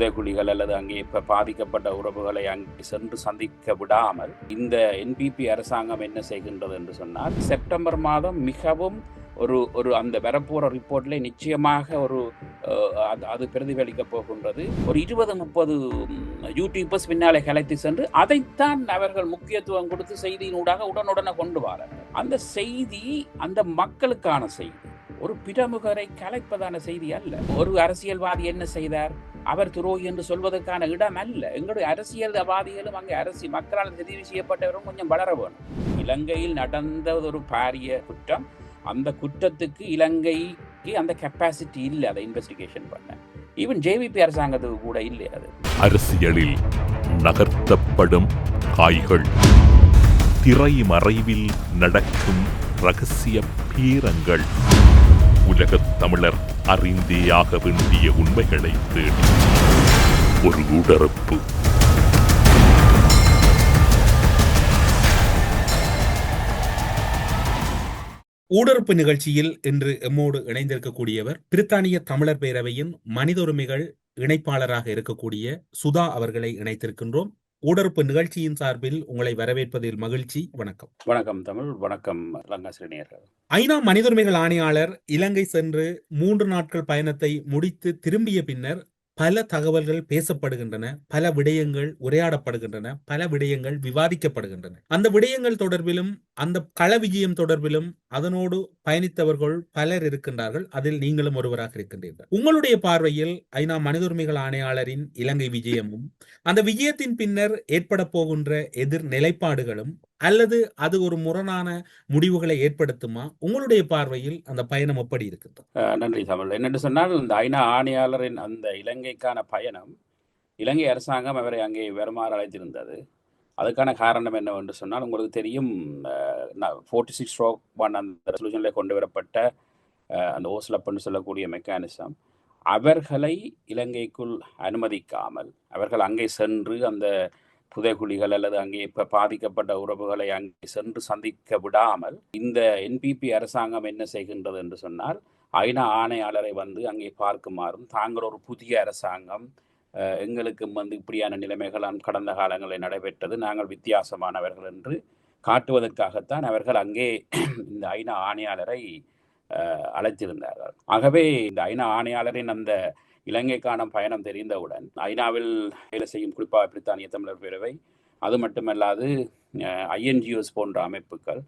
புதைக்குழிகள் அல்லது அங்கே பாதிக்கப்பட்ட உறவுகளை அங்கே சென்று சந்திக்க விடாமல் இந்த என்பிபி அரசாங்கம் என்ன செய்கின்றது என்று சொன்னால், செப்டம்பர் மாதம் மிகவும் ஒரு அந்த வரப்போற ரிப்போர்ட்ல நிச்சயமாக அது பிரதிபலிக்க போகின்றது. ஒரு 20-30 யூடியூபர்ஸ் பின்னாலே கலைத்து சென்று அதைத்தான் அவர்கள் முக்கியத்துவம் கொடுத்து செய்தியினூடாக உடனுடனே கொண்டு வரார்கள். அந்த செய்தி அந்த மக்களுக்கான செய்தி, ஒரு பிரமுகரை கலைப்பதான செய்தி அல்ல. ஒரு அரசியல்வாதி என்ன செய்தார், அவர் துரோகி என்று சொல்வதற்கான இடம் அல்ல. எங்களுடைய அரசியல்வாதிகளும் அங்கே மக்களால் தெரிவு செய்யப்பட்டவரும் கொஞ்சம் வளர வேணும். இலங்கையில் நடந்த ஒரு பாரிய குற்றம், அந்த குற்றத்துக்கு இலங்கைக்கு அந்த கெப்பாசிட்டி இல்லை அதை இன்வெஸ்டிகேஷன் பண்ண. ஈவன் ஜேவிபி அரசாங்கத்துக்கு கூட இல்லை. அது அரசியலில் நகர்த்தப்படும் காய்கள், திரை மறைவில் நடக்கும் ரகசிய பீரங்கள், உலகத் தமிழர் அறிந்தேயாக வேண்டிய உண்மைகளை தேடி ஒரு உடறுப்பு. ஊடறுப்பு நிகழ்ச்சியில் இன்று எம்மோடு இணைந்திருக்கக்கூடியவர் பிரித்தானிய தமிழர் பேரவையின் மனித உரிமைகள் இணைப்பாளராக இருக்கக்கூடிய சுதா அவர்களை இணைத்திருக்கின்றோம். ஊடறுப்பு நிகழ்ச்சியின் சார்பில் உங்களை வரவேற்பதில் மகிழ்ச்சி. வணக்கம். வணக்கம் தமிழ். வணக்கம் லங்காசிரியர்கள். ஐநா மனித உரிமைகள் ஆணையாளர் இலங்கை சென்று 3 நாட்கள் பயணத்தை முடித்து திரும்பிய பின்னர் பல தகவல்கள் பேசப்படுகின்றன, பல விடயங்கள் உரையாடப்படுகின்றன, பல விடயங்கள் விவாதிக்கப்படுகின்றன. அந்த விடயங்கள் தொடர்பிலும் அந்த கள விஜயம் தொடர்பிலும் அதனோடு பயணித்தவர்கள் பலர் இருக்கின்றார்கள். அதில் நீங்களும் ஒருவராக இருக்கின்றீர்கள். உங்களுடைய பார்வையில் ஐநா மனித உரிமைகள் ஆணையாளரின் இலங்கை விஜயமும் அந்த விஜயத்தின் பின்னர் ஏற்பட போகின்ற எதிர் நிலைப்பாடுகளும் அல்லது அது ஒரு முரணான முடிவுகளை ஏற்படுத்துமா? உங்களுடைய பார்வையில் அந்த பயணம் எப்படி இருக்குது? நன்றி தமிழ். என்னென்று சொன்னால், இந்த ஐநா ஆணையாளரின் அந்த இலங்கைக்கான பயணம், இலங்கை அரசாங்கம் அவரை அங்கே வருமாறு அழைத்திருந்தது. அதுக்கான காரணம் என்னவென்று சொன்னால், உங்களுக்கு தெரியும், 46/1 அந்த ரெசல்யூஷனில் கொண்டு வரப்பட்ட அந்த ஓஸ்லப்னு சொல்லக்கூடிய மெக்கானிசம் அவர்களை இலங்கைக்குள் அனுமதிக்காமல், அவர்கள் அங்கே சென்று அந்த புதைக்குழிகள் அல்லது அங்கே பாதிக்கப்பட்ட உறவுகளை அங்கே சென்று சந்திக்க விடாமல் இந்த என்பிபி அரசாங்கம் என்ன செய்கின்றது என்று சொன்னால், ஐநா ஆணையாளரை அங்கே பார்க்குமாறும், தாங்கள் ஒரு புதிய அரசாங்கம், எங்களுக்கு இப்படியான நிலைமைகள் கடந்த காலங்களில் நடைபெற்றது, நாங்கள் வித்தியாசமானவர்கள் என்று காட்டுவதற்காகத்தான் அவர்கள் அங்கே இந்த ஐநா ஆணையாளரை அழைத்திருந்தார்கள். ஆகவே இந்த ஐநா ஆணையாளரின் அந்த இலங்கைக்கான பயணம் தெரிந்தவுடன் ஐநாவில் வேலை செய்யும் குறிப்பாக பிரித்தானிய தமிழர் பேரவை, அது மட்டுமல்லாது ஐஎன்ஜிஓஸ் போன்ற அமைப்புகள்,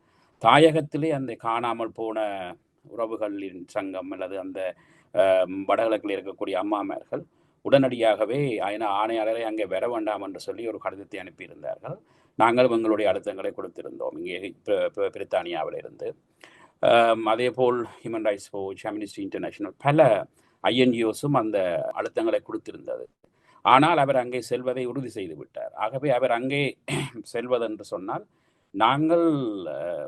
தாயகத்திலே அந்த காணாமல் போன உறவுகளின் சங்கம் அல்லது அந்த வடகிழக்கில் இருக்கக்கூடிய அம்மாமார்கள் உடனடியாகவே ஐநா ஆணையாளரை அங்கே வர வேண்டாம் என்று சொல்லி ஒரு கடிதத்தை அனுப்பியிருந்தார்கள். நாங்களும் எங்களுடைய அழுத்தங்களை கொடுத்திருந்தோம் இங்கே பிரித்தானியாவில் இருந்து. அதே போல் human rights watch, Amnesty International, பல ஐஎன்ஜிஓஸும் அந்த அழுத்தங்களை கொடுத்திருந்தது. ஆனால் அவர் அங்கே செல்வதை உறுதி செய்து விட்டார். ஆகவே அவர் அங்கே செல்வதென்று சொன்னால், நாங்கள்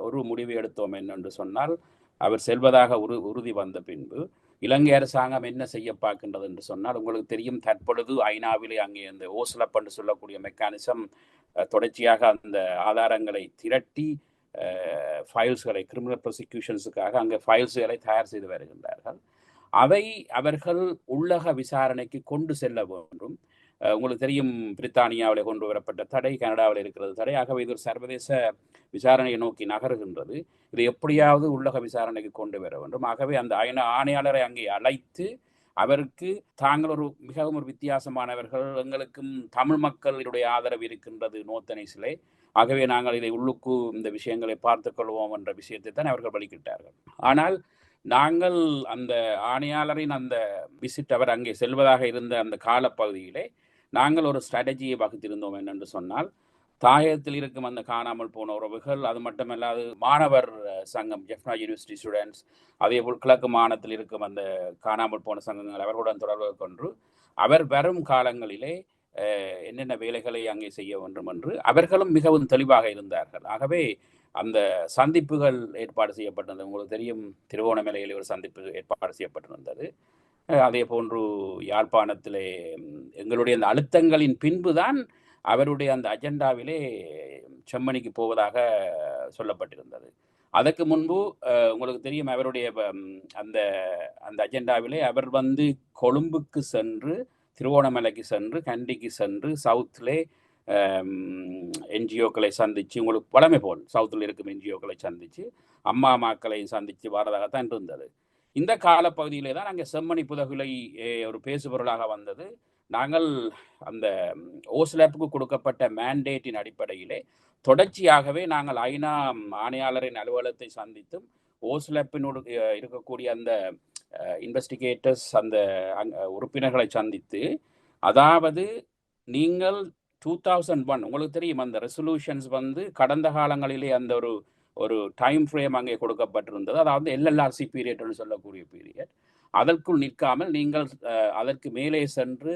ஒரு முடிவு எடுத்தோம் என்னென்று சொன்னால், அவர் செல்வதாக உறுதி வந்த பின்பு இலங்கை அரசாங்கம் என்ன செய்ய பார்க்கின்றது என்று சொன்னால், உங்களுக்கு தெரியும், தற்பொழுது ஐநாவிலே அங்கே அந்த ஓஸ்லப் என்று சொல்லக்கூடிய மெக்கானிசம் தொடர்ச்சியாக அந்த ஆதாரங்களை திரட்டி ஃபைல்ஸ்களை, கிரிமினல் ப்ராசிக்யூஷன்ஸுக்காக அங்கே ஃபைல்ஸ்களை தயார் செய்து வருகின்றார்கள். அதை அவர்கள் உள்ளக விசாரணைக்கு கொண்டு செல்ல வேண்டும். உங்களுக்கு தெரியும், பிரித்தானியாவில் கொண்டு வரப்பட்ட தடை, கனடாவில் இருக்கிறது தடை. ஆகவே இது ஒரு சர்வதேச விசாரணையை நோக்கி நகருகின்றது. இது எப்படியாவது உள்ளக விசாரணைக்கு கொண்டு வர வேண்டும். ஆகவே அந்த ஐநா ஆணையாளரை அங்கே அழைத்து அவருக்கு, தாங்கள் மிகவும் ஒரு வித்தியாசமானவர்கள், எங்களுக்கும் தமிழ் மக்களுடைய ஆதரவு இருக்கின்றது நோத்தனைசிலே, ஆகவே நாங்கள் இதை உள்ளுக்கு இந்த விஷயங்களை பார்த்துக் கொள்வோம் என்ற விஷயத்தை தான் அவர்கள் வலிக்கிட்டார்கள். ஆனால் நாங்கள் அந்த ஆணையாளரின் அந்த விசிட், அவர் அங்கே செல்வதாக இருந்த அந்த காலப்பகுதியிலே நாங்கள் ஒரு ஸ்ட்ராட்டஜியை வகுத்திருந்தோம். என்னென்று சொன்னால், தாயகத்தில் இருக்கும் அந்த காணாமல் போன உறவுகள், அது மட்டுமல்லாது மாணவர் சங்கம், ஜெஃப்னா யூனிவர்சிட்டி ஸ்டூடெண்ட்ஸ், அதே போல் கிழக்கு மாநிலத்தில் இருக்கும் அந்த காணாமல் போன சங்கங்கள், அவர்களுடன் தொடர்பு கொண்டு அவர் வரும் காலங்களிலே என்னென்ன வேலைகளை அங்கே செய்ய வேண்டும் என்று அவர்களும் மிகவும் தெளிவாக இருந்தார்கள். ஆகவே அந்த சந்திப்புகள் ஏற்பாடு செய்யப்பட்டிருந்தது. உங்களுக்கு தெரியும், திருவோணமலையில் ஒரு சந்திப்பு ஏற்பாடு செய்யப்பட்டிருந்தது. அதே போன்று யாழ்ப்பாணத்திலே எங்களுடைய அந்த அழுத்தங்களின் பின்புதான் அவருடைய அந்த அஜெண்டாவிலே செம்மணிக்கு போவதாக சொல்லப்பட்டிருந்தது. அதற்கு முன்பு உங்களுக்கு தெரியும், அவருடைய அந்த அந்த அஜெண்டாவிலே அவர் கொழும்புக்கு சென்று திருவோணமலைக்கு சென்று, கண்டிக்கு சென்று, சவுத்திலே என்ஜிஓக்களை சந்தித்து, உங்களுக்கு வளமை போல் சவுத்தில் இருக்கும் என்ஜிஓக்களை சந்தித்து, அம்மாக்களை சந்தித்து வரதாகத்தான் இருந்தது. இந்த காலப்பகுதியிலே தான் அங்கே செம்மணி புதகுலை ஒரு பேசுபொருளாக வந்தது. நாங்கள் அந்த ஓஸ்லாப்புக்கு கொடுக்கப்பட்ட மேண்டேட்டின் அடிப்படையிலே தொடர்ச்சியாகவே நாங்கள் ஐநா ஆணையாளரின் அலுவலகத்தை சந்தித்தும் ஓஸ்லாப்பினோடு இருக்கக்கூடிய அந்த இன்வெஸ்டிகேட்டர்ஸ் அந்த உறுப்பினர்களை சந்தித்து, அதாவது நீங்கள் 2001 உங்களுக்கு தெரியும் அந்த ரெசல்யூஷன்ஸ் வந்து கடந்த காலங்களிலே அந்த ஒரு டைம் ஃப்ரேம் அங்கே கொடுக்கப்பட்டிருந்தது. அதாவது எல்எல்ஆர்சி பீரியட்னு சொல்லக்கூடிய பீரியட். அதற்குள் நிற்காமல் நீங்கள் அதற்கு மேலே சென்று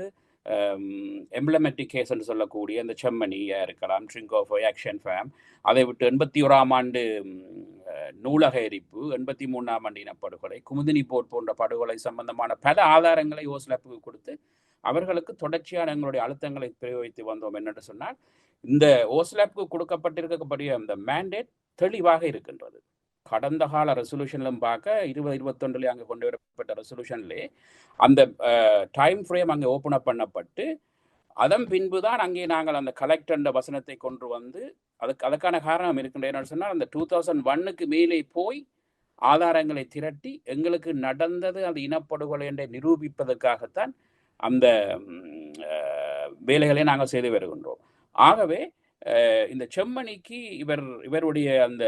எம்ப்ளமெட்டிக் கேஸ் என்று சொல்லக்கூடிய அந்த செம்மணியாக இருக்கலாம், ட்ரிங்கோஃபோ, ஆக்ஷன் ஃபேம், அதை விட்டு 81ஆம் ஆண்டு நூலக எரிப்பு, 83ஆம் ஆண்டு இனப்படுகொலை, குமுதினி போர் போன்ற படுகொலை சம்பந்தமான பல ஆதாரங்களை ஓஸ்லாப்புக்கு கொடுத்து அவர்களுக்கு தொடர்ச்சியான எங்களுடைய அழுத்தங்களை பிரயோகித்து வந்தோம். என்னென்று சொன்னால், இந்த ஓஸ்லாப்புக்கு கொடுக்கப்பட்டிருக்கக்கூடிய அந்த மேண்டேட் தெளிவாக இருக்கின்றது. கடந்த கால ரெசல்யூஷன்லும் பார்க்க 2021 அங்கே கொண்டு வரப்பட்ட ரெசல்யூஷன்லே அந்த டைம் ஃப்ரேம் அங்கே ஓப்பன் அப் பண்ணப்பட்டு, அதன் பின்புதான் அங்கே நாங்கள் அந்த கலெக்ட் என்ற வசனத்தை கொண்டு வந்து அதுக்கான காரணம் இருக்கின்றன சொன்னால், அந்த 2001க்கு மேலே போய் ஆதாரங்களை திரட்டி எங்களுக்கு நடந்தது அது இனப்படுகொலை என்று நிரூபிப்பதற்காகத்தான் அந்த வேலைகளை நாங்கள் செய்து வருகின்றோம். ஆகவே இந்த செம்மணிக்கு இவருடைய அந்த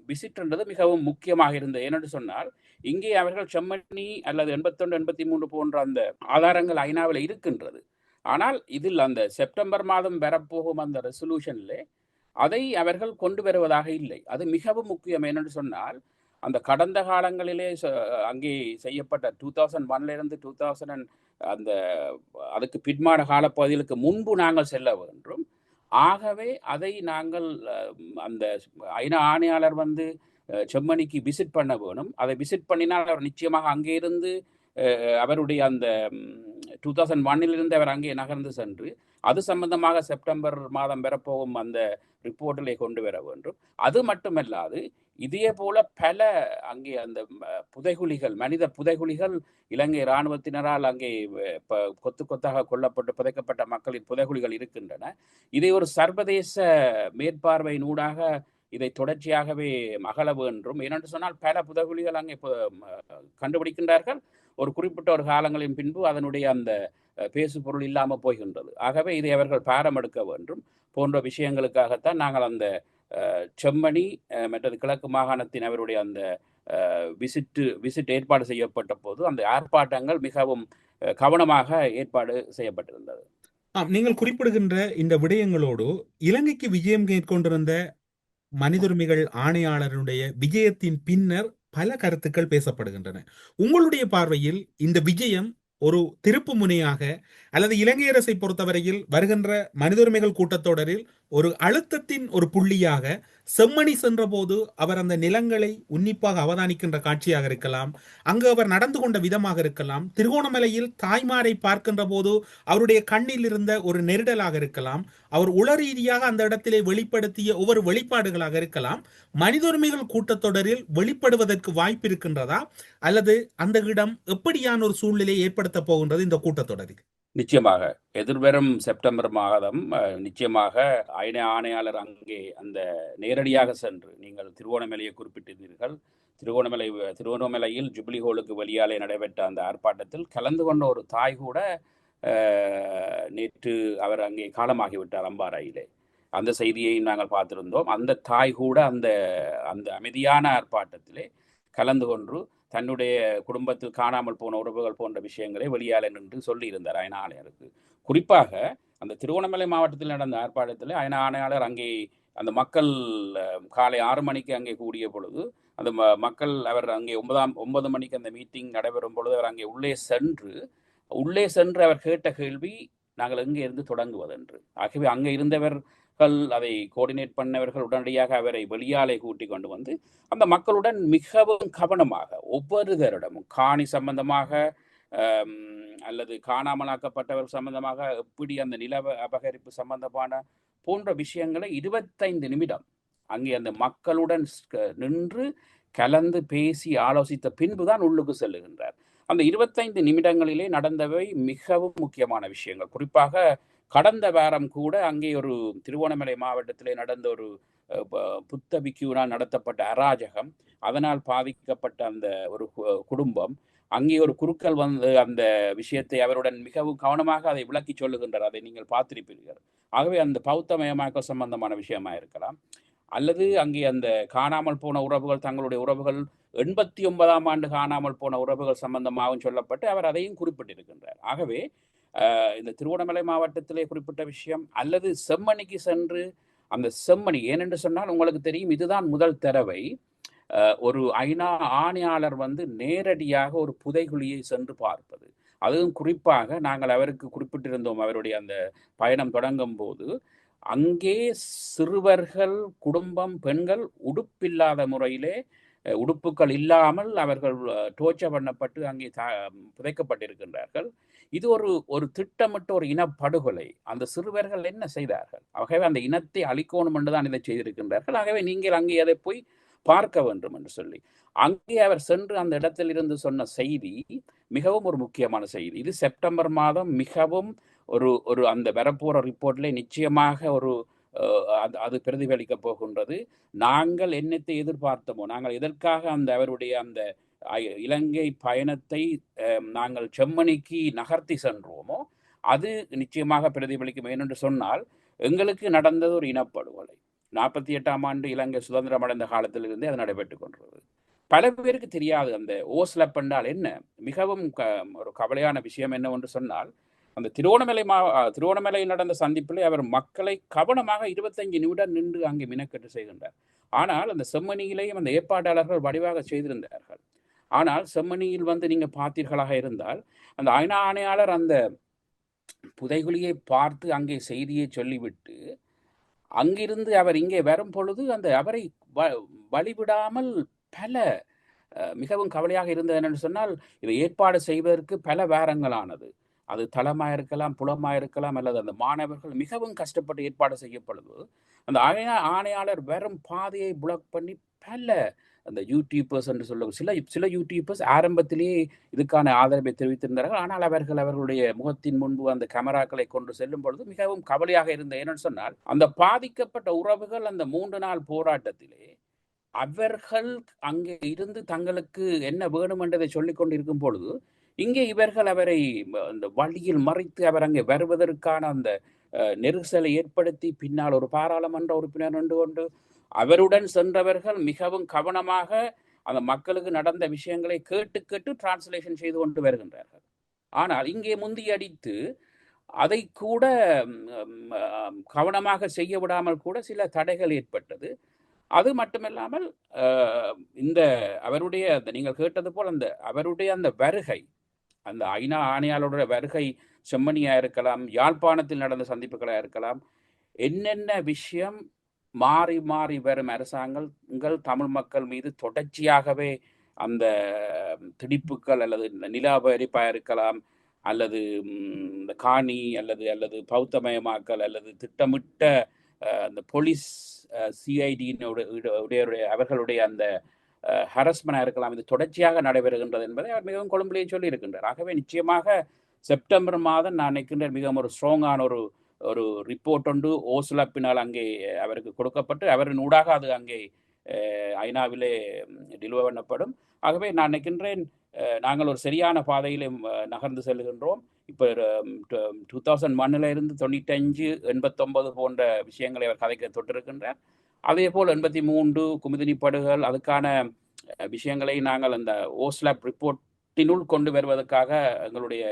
விசிட்ன்றது மிகவும் முக்கியமாக இருந்தது. ஏனென்று சொன்னால், இங்கே அவர்கள் செம்மணி அல்லது 81, 83 போன்ற அந்த ஆதாரங்கள் ஐநாவில் இருக்கின்றது. ஆனால் இதில் அந்த செப்டம்பர் மாதம் வரப்போகும் அந்த ரெசல்யூஷனில் அதை அவர்கள் கொண்டு வருவதாக இல்லை. அது மிகவும் முக்கியம். ஏனென்று சொன்னால், அந்த கடந்த காலங்களிலே அங்கே செய்யப்பட்ட 2001 2000 அந்த அதுக்கு பின்மான காலப்பகுதிகளுக்கு முன்பு நாங்கள் செல்ல வேண்டும். ஆகவே அதை நாங்கள் அந்த ஐநா ஆணையாளர் வந்து செம்மணிக்கு விசிட் பண்ண வேணும். அதை விசிட் பண்ணினால் அவர் நிச்சயமாக அங்கே இருந்து அவருடைய அந்த 2001 அவர் அங்கே நகர்ந்து சென்று அது சம்பந்தமாக செப்டம்பர் மாதம் பெறப்போகும் அந்த ரிப்போர்ட்டிலே கொண்டு வர வேண்டும். அது மட்டுமல்லாது இதே போல பல அங்கே அந்த புதைகுழிகள், மனித புதைகுழிகள் இலங்கை இராணுவத்தினரால் அங்கே கொத்து கொத்தாக கொல்லப்பட்டு புதைக்கப்பட்ட மக்களின் புதைகுழிகள் இருக்கின்றன. இதை ஒரு சர்வதேச மேற்பார்வையினூடாக இதை தொடர்ச்சியாகவே அகல வேண்டும். ஏனென்று சொன்னால் பல புதைகுழிகள் அங்கே கண்டுபிடிக்கின்றார்கள். ஒரு குறிப்பிட்ட ஒரு காலங்களின் பின்பு அதனுடைய அந்த பேசு பொருள் இல்லாமல் போகின்றது. ஆகவே இதை அவர்கள் பாரம் எடுக்க வேண்டும் போன்ற விஷயங்களுக்காகத்தான் நாங்கள் அந்த செம்மணி மற்றது கிழக்கு மாகாணத்தின் அவருடைய அந்த விசிட் ஏற்பாடு செய்யப்பட்ட போது அந்த ஆர்ப்பாட்டங்கள் மிகவும் கவனமாக ஏற்பாடு செய்யப்பட்டிருந்தது. நீங்கள் குறிப்பிடுகின்ற இந்த விடயங்களோடு இலங்கைக்கு விஜயம் மேற்கொண்டிருந்த மனித உரிமைகள் ஆணையாளருடைய விஜயத்தின் பின்னர் பல கருத்துக்கள் பேசப்படுகின்றன. உங்களுடைய பார்வையில் இந்த விஜயம் ஒரு திருப்பு முனையாக அல்லது இலங்கை அரசை பொறுத்தவரையில் வருகின்ற மனித உரிமைகள் கூட்டத்தொடரில் ஒரு அழுத்தத்தின் ஒரு புள்ளியாக செம்மணி சென்ற போது அவர் அந்த நிலங்களை உன்னிப்பாக அவதானிக்கின்ற காட்சியாக இருக்கலாம், அங்கு அவர் நடந்து கொண்ட விதமாக இருக்கலாம், திருகோணமலையில் தாய்மாரை பார்க்கின்ற போது அவருடைய கண்ணில் இருந்த ஒரு நெருடலாக இருக்கலாம், அவர் உளரீதியாக அந்த இடத்திலே வெளிப்படுத்திய ஒவ்வொரு வெளிப்பாடுகளாக இருக்கலாம். மனித உரிமைகள் கூட்டத்தொடரில் வெளிப்படுவதற்கு வாய்ப்பு இருக்கின்றதா அல்லது அந்த இடம் எப்படியான ஒரு சூழ்நிலையை ஏற்படுத்த போகின்றது இந்த கூட்டத்தொடரில்? நிச்சயமாக எதிர்வரும் செப்டம்பர் மாதம் நிச்சயமாக ஐநா ஆணையாளர் அங்கே அந்த நேரடியாக சென்று, நீங்கள் திருவோணமலையை குறிப்பிட்டிருந்தீர்கள், திருவோணமலையில் ஜூபிலி ஹோலுக்கு வெளியாலே நடைபெற்ற அந்த ஆர்ப்பாட்டத்தில் கலந்து கொண்ட ஒரு தாய் கூட நேற்று அவர் அங்கே காலமாகிவிட்டார் அம்பாறையிலே. அந்த செய்தியை நாங்கள் பார்த்திருந்தோம். அந்த தாய் கூட அந்த அந்த அமைதியான ஆர்ப்பாட்டத்திலே கலந்து கொண்டு தன்னுடைய குடும்பத்தில் காணாமல் போன உறவுகள் போன்ற விஷயங்களை வெளியாலே நின்று சொல்லியிருந்தார் ஐநா ஆணையாளருக்கு. குறிப்பாக அந்த திருவோணமலை மாவட்டத்தில் நடந்த ஆர்ப்பாட்டத்தில் ஐநா ஆணையாளர் அங்கே அந்த மக்கள் காலை 6 மணிக்கு அங்கே கூடிய பொழுது அந்த மக்கள் அவர் அங்கே 9 மணிக்கு அந்த மீட்டிங் நடைபெறும் பொழுது அவர் அங்கே உள்ளே சென்று அவர் கேட்ட கேள்வி, நாங்கள் எங்கே இருந்து தொடங்குவதென்று. ஆகவே அங்கே இருந்தவர்கள் அதை கோஆர்டினேட் பண்ணவர்கள் உடனடியாக அவரை வெளியாலே கூட்டி கொண்டு வந்து அந்த மக்களுடன் மிகவும் கவனமாக ஒவ்வொருவரிடமும் காணி சம்பந்தமாக அல்லது காணாமலாக்கப்பட்டவர் சம்பந்தமாக எப்படி அந்த நில அபகரிப்பு சம்பந்தமான போன்ற விஷயங்களை 25 நிமிடம் அங்கே அந்த மக்களுடன் நின்று கலந்து பேசி ஆலோசித்த பின்புதான் உள்ளுக்கு செல்லுகின்றார். அந்த 25 நிமிடங்களிலே நடந்தவை மிகவும் முக்கியமான விஷயங்கள். குறிப்பாக கடந்த வாரம் கூட அங்கே ஒரு திருவோணமலை மாவட்டத்திலே நடந்த ஒரு புத்த பிக்குவினால் நடத்தப்பட்ட அராஜகம், அதனால் பாதிக்கப்பட்ட அந்த ஒரு குடும்பம், அங்கே ஒரு குருக்கள் வந்து அந்த விஷயத்தை அவருடன் மிகவும் கவனமாக அதை விளக்கி சொல்லுகின்றார். அதை நீங்கள் பார்த்திருப்பீர்கள். ஆகவே அந்த பௌத்தமயமாக்கல் சம்பந்தமான விஷயமா இருக்கலாம், அல்லது அங்கே அந்த காணாமல் போன உறவுகள், தங்களுடைய உறவுகள் 89ஆம் ஆண்டு காணாமல் போன உறவுகள் சம்பந்தமாகவும் சொல்லப்பட்டு அவர் அதையும் குறிப்பிட்டிருக்கின்றார். ஆகவே இந்த திருவண்ணாமலை மாவட்டத்திலே குறிப்பிட்ட விஷயம், அல்லது செம்மணிக்கு சென்று அந்த செம்மணி, ஏனென்று சொன்னால் உங்களுக்கு தெரியும், இதுதான் முதல் தடவை ஒரு ஐநா ஆணையாளர் வந்து நேரடியாக ஒரு புதைகுழியை சென்று பார்ப்பது. அதுவும் குறிப்பாக நாங்கள் அவருக்கு குறிப்பிட்டிருந்தோம், அவருடைய அந்த பயணம் தொடங்கும் போது அங்கே சிறுவர்கள், குடும்பம், பெண்கள் உடுப்பில்லாத முறையிலே, உடுப்புகள் இல்லாமல் அவர்கள் டோர்ச்சர் பண்ணப்பட்டு அங்கே புதைக்கப்பட்டிருக்கின்றார்கள். இது ஒரு திட்டமிட்ட ஒரு இனப்படுகொலை. அந்த சிறுவர்கள் என்ன செய்தார்கள்? ஆகவே அந்த இனத்தை அழிக்கணும் என்றுதான் இதை செய்திருக்கின்றார்கள். ஆகவே நீங்கள் அங்கே அதை போய் பார்க்க வேண்டும் என்று சொல்லி அங்கே அவர் சென்று அந்த இடத்தில் இருந்து சொன்ன செய்தி மிகவும் ஒரு முக்கியமான செய்தி. இது செப்டம்பர் மாதம் மிகவும் ஒரு அந்த வரப்போற ரிப்போர்ட்ல நிச்சயமாக ஒரு அது பிரதிபலிக்க போகின்றது. நாங்கள் என்னத்தை எதிர்பார்த்தோமோ, நாங்கள் எதற்காக அந்த அவருடைய அந்த இலங்கை பயணத்தை நாங்கள் செம்மணிக்கு நகர்த்தி சென்றோமோ அது நிச்சயமாக பிரதிபலிக்கும். ஏனென்று சொன்னால் எங்களுக்கு நடந்தது ஒரு இனப்படுகொலை. 48ஆம் ஆண்டு இலங்கை சுதந்திரம் அடைந்த காலத்திலிருந்தே அது நடைபெற்றுக் கொண்டது. பல பேருக்கு தெரியாது அந்த ஓஸ்லப் என்றால் என்ன. மிகவும் ஒரு கவலையான விஷயம் என்னவென்று சொன்னால், அந்த திருவோணமலையில் நடந்த சந்திப்பில் அவர் மக்களை கவனமாக 25 நிமிடம் நின்று அங்கே மினக்கட்டு செய்கின்றார். ஆனால் அந்த செம்மணியிலேயும் அந்த ஏற்பாட்டாளர்கள் வடிவாக செய்திருந்தார்கள். ஆனால் செம்மணியில் வந்து நீங்க பார்த்தீர்களாக இருந்தால், அந்த ஐநா ஆணையாளர் அந்த புதைகுழியை பார்த்து அங்கே செய்தியை சொல்லிவிட்டு அங்கிருந்து அவர் இங்கே வரும் பொழுது அந்த அவரை வழிவிடாமல் பல மிகவும் கவலையாக இருந்தது என்னென்னு சொன்னால், இதை ஏற்பாடு செய்வதற்கு பல வாரங்களானது. அது தளமாக இருக்கலாம், புலமாக இருக்கலாம், அல்லது அந்த மாணவர்கள் மிகவும் கஷ்டப்பட்டு ஏற்பாடு செய்யப்படுது. அந்த ஆணையாளர் வெறும் பாதையை புளாக் பண்ணி பல அந்த யூடியூபர்ஸ் என்று சொல்ல சில யூடியூபர்ஸ் ஆரம்பத்திலேயே இதுக்கான ஆதரவை தெரிவித்திருந்தார்கள். ஆனால் அவர்களுடைய முகத்தின் முன்பு அந்த கேமராக்களை கொண்டு செல்லும் பொழுது மிகவும் கவலையாக இருந்த. ஏன்னு சொன்னால், அந்த பாதிக்கப்பட்ட உறவுகள் அந்த 3 நாள் போராட்டத்திலே அவர்கள் அங்கே இருந்து தங்களுக்கு என்ன வேணும் என்றதை சொல்லிக் கொண்டிருக்கும் பொழுது, இங்கே இவர்கள் அவரை அந்த வழியில் மறைத்து அவர் அங்கே வருவதற்கான அந்த நெரிசலை ஏற்படுத்தி பின்னால் ஒரு பாராளுமன்ற உறுப்பினர் நின்று கொண்டு அவருடன் சென்றவர்கள் மிகவும் கவனமாக அந்த மக்களுக்கு நடந்த விஷயங்களை கேட்டு டிரான்ஸ்லேஷன் செய்து கொண்டு வருகின்றார்கள். ஆனால் இங்கே முந்தியடித்து அதை கூட கவனமாக செய்ய விடாமல் கூட சில தடைகள் ஏற்பட்டது. அது மட்டுமில்லாமல் இந்த அவருடைய நீங்கள் கேட்டது போல் அந்த அவருடைய அந்த வருகை, அந்த ஐநா ஆணையாளருடைய வருகை செம்மணியா இருக்கலாம், யாழ்ப்பாணத்தில் நடந்த சந்திப்புகளாக இருக்கலாம், என்னென்ன விஷயம் மாறி மாறி வரும் அரசாங்கங்கள் தமிழ் மக்கள் மீது தொடர்ச்சியாகவே அந்த திணிப்புகள் அல்லது நிலாபரிப்பாக இருக்கலாம், அல்லது இந்த காணி அல்லது பௌத்தமயமாக்கல் அல்லது திட்டமிட்ட அந்த போலீஸ் சிஐடியினுடைய அவர்களுடைய அந்த ஹரஸ்மெண்டாக இருக்கலாம், இது தொடர்ச்சியாக நடைபெறுகின்றது என்பதை அவர் மிகவும் கொழும்பிலேயே சொல்லி இருக்கின்றார். ஆகவே நிச்சயமாக செப்டம்பர் மாதம் நான் நினைக்கின்ற மிகவும் ஒரு ஸ்ட்ராங்கான ஒரு ரிப்போர்ட் ஒன்று ஓஸ்லப்பினால் அங்கே அவருக்கு கொடுக்கப்பட்டு அவரின் ஊடாக அது அங்கே ஐநாவிலே டெலிவர் பண்ணப்படும். ஆகவே நான் நினைக்கின்றேன் நாங்கள் ஒரு சரியான பாதையிலே நகர்ந்து செல்கின்றோம். இப்போ 2001 இருந்து 95, 89 போன்ற விஷயங்களை அவர் கதைக்க தொட்டிருக்கின்றார். அதே போல் 83 குமுதினி படுகள், அதுக்கான விஷயங்களை நாங்கள் அந்த ஓஸ்லாப் ரிப்போர்ட்டினுள் கொண்டு வருவதற்காக எங்களுடைய